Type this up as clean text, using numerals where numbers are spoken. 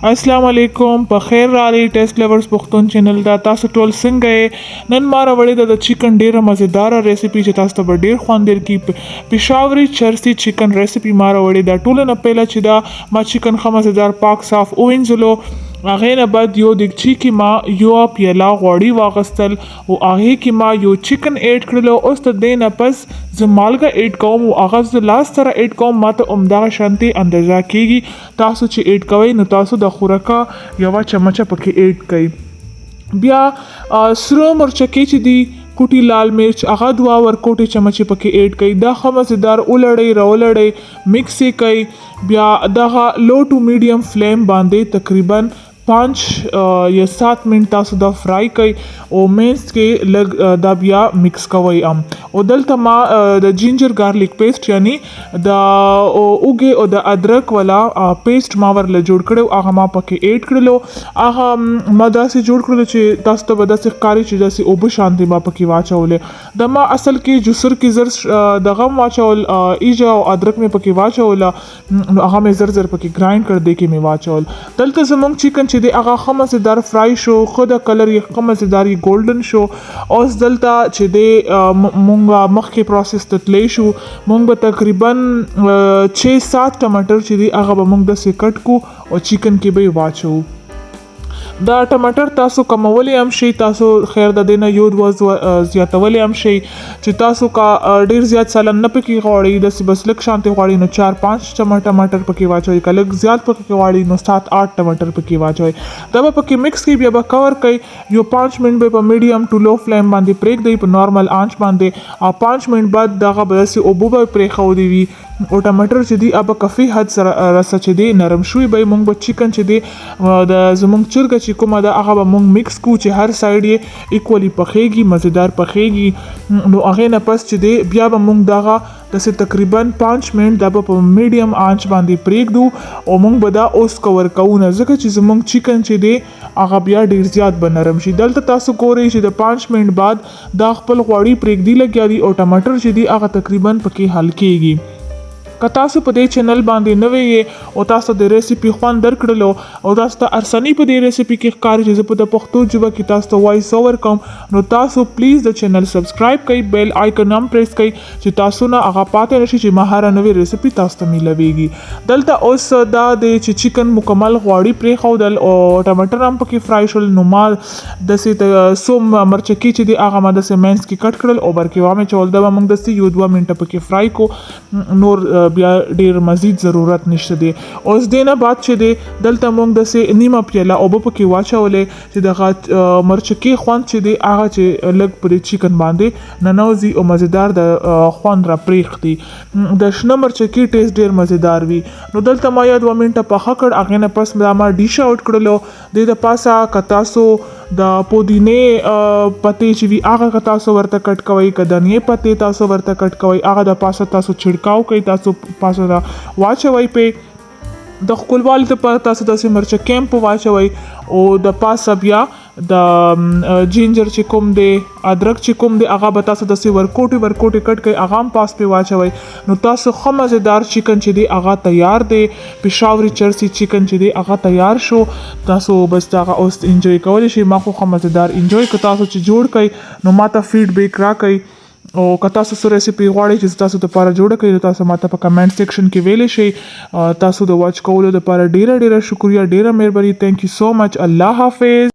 अस्सलाम वालेकुम په خیر راغلی ټیسټ لورز پښتون چینل دا تاسو ټول څنګه یې نن ما راوړې د چکن ډیره مزیدار ریسیپي چې تاسو ته ډیر خوند درکړي پېښاوري چرسي چکن ریسیپي ما راوړې دا ټول نه پهله چې دا ما چکن خه مزیدار پاک صاف وینځلو هغه نه بعد یو دیګچی کې ما یو پیاله غوړي واغستل او هغه کې ما یو چکن اډ کړلو اوس ته دینه پس زه مالګه اډ کوم او هغه زه لاس سره اډ کوم ماته عمدغه شانتي اندازه کیږي تاسو چې اډ کوئ نو تاسو د خوراکه یوه چمچه پکې اډ کړئ بیا سره مرچکې چې دي کوټي لال مرچ هغه 2 ورکوټي چمچې پکې اډ کړئ دا ښه مزیدار ولړئ راولړئ مکس یې کړئ بیا دغه لو ټو میډیم فلیم باندې تقریبا 5 یا 7 منټ تاسو دا فرای کړئ او مینس کې لږ دا بیا مکس کوئ او دلته ما د جینجر گارلیک پیسټ یعنی د اوګه او د ادرک والا پیسټ ما ورله جوړ کړو هغه ما پکې اډ کړلو هغه ما داسې جوړ کړل چې تاسو ته به داسې ښکاري چې داسې اوبه شانتي ما پکې واچولې د ما اصل کې جوسر کې زر دغه واچول ایجا او ادرک مې پکې واچول هغه مې زر پکې ګرایند کړ دې کې مې واچول دلته زمونږ چکن چې دی هغه ښه مزیدار فرای شو خو د کلر یې ښه مزیدار ګولډن شو اوس دلته چې دی مونږ مخکې پروسس ته تللی شو مونږ به تقریبا 6-7 ټماټر چې دی هغه به مونږ داسې کټ کو او چکن کې به یې واچو دا ټماټر تاسو کمولی هم شي تاسو خیر د دینه یو زیاتولی هم شي چې تاسو کا ډیر زیات سالن نه پکې غواړئ داسې بس لږ شانتي غواړئ نو 4-5 ټماټر پکې واچوئ که لږ زیات پکې غواړئ نو 7-8 ټماټر پکې واچوئ دا به پکې مکس کړئ بیا به کور کړئ یو 5 منټ به په میډیم ټو لو فلیم باندې پرېږدئ په نارمل آنچ باندې او 5 منټ بعد دغه به داسې اوبه به پرېښودې وي او ټماټر چې دی اب کافي حد سره رسه چې دی نرم شوی به مونږ به چکن چې دی د زمونږ چرګه چې کومه ده هغه به مونږ مکس کو چې هر سایډ یې ایکولی پخیږي مزیدار پخیږي نو هغې نه پس چې دی بیا به مونږ دغه داسې تقریبا 5 منټ دا به په میډیم آنچ باندې پرېږدو او مونږ به دا اوس کور کوو نه ځکه چې زمونږ چکن چې دی هغه بیا ډیر زیات به نرم شي دلته تاسو ګورئ چې د 5 منټ بعد دا خپل غوړي پرېږدي لګیا دي او ټماټر چې دی هغه تقریبا پکې حل کېږي که تاسو په دې چینل باندې نوی یې او تاسو د ریسیپي خوند درکړلو او تاسو ته ارسنی په دې ریسیپي کې ښکاري چې زه په د پښتو ژبه کې تاسو ته وایس اوور کوم نو تاسو پلیز د چینل سبسکرایب کړئ بیل آیکن هم پریس کړئ چې تاسو نه هغه پاتې نشي چې ما هره نوې ریسیپي تاسو ته میلویږي دلته اوس دا دی چې چکن مکمل غوړي پرېښودل او ټماټر هم پکې فرای شول نو ما داسې سوم مرچکي چې دی هغه ما داسې مینس کې کټ کړل او برکې وامې چول دا به موږ داسې یو 2 منټه پکې فرای کو نور بیا ډیر مزید ضرورت نشته دی اوس دینه بعد چې دی دلته مونږ داسې نیمه پیاله اوبه پکې واچولې چې دغه مرچکې خوند چې دی هغه چې لږ پرې چکن باندې ننوځي او مزیدار د خوند را پرېږدي د شنه مرچکې ټیسټ ډیر مزیدار وي نو دلته ما یا 2 منټه پخه کړ هغې نه پس ما ډیش آوټ کړلو د پاسه که تاسو د پودینې پتې چې وي هغه که تاسو ورته کټ کوئ که دنیې پتې تاسو ورته کټ کوئ هغه د پاسه تاسو چھړکاو کوئ تاسو پاسه را واچوئ په د ښکلوالي لپاره تاسو داسې مرچکې هم په واچوئ او د پاسه بیا د جینجر چې کوم دی ادرک چې کوم دی هغه به تاسو داسې ورکوټي کټ کوئ هغه هم پاس پې واچوئ نو تاسو ښه مزیدار چکن چې دی هغه تیار دی پېښاوري چرسي چکن چې دی هغه تیار شو تاسو بس هغه اوس انجوی کولی شئ ما خو ښه مزیدار انجوی که تاسو چې جوړ کړئ نو ما ته فیډبیک راکړئ او که تاسو سره ریسیپي غواړئ چې تاسو لپاره جوړه کړئ تاسو ماته په کمنټ سیکشن کې ویلی شئ تاسو د واچ کولو لپاره ډیره شکریه ډیره مهرباني تhank you so much الله حافظ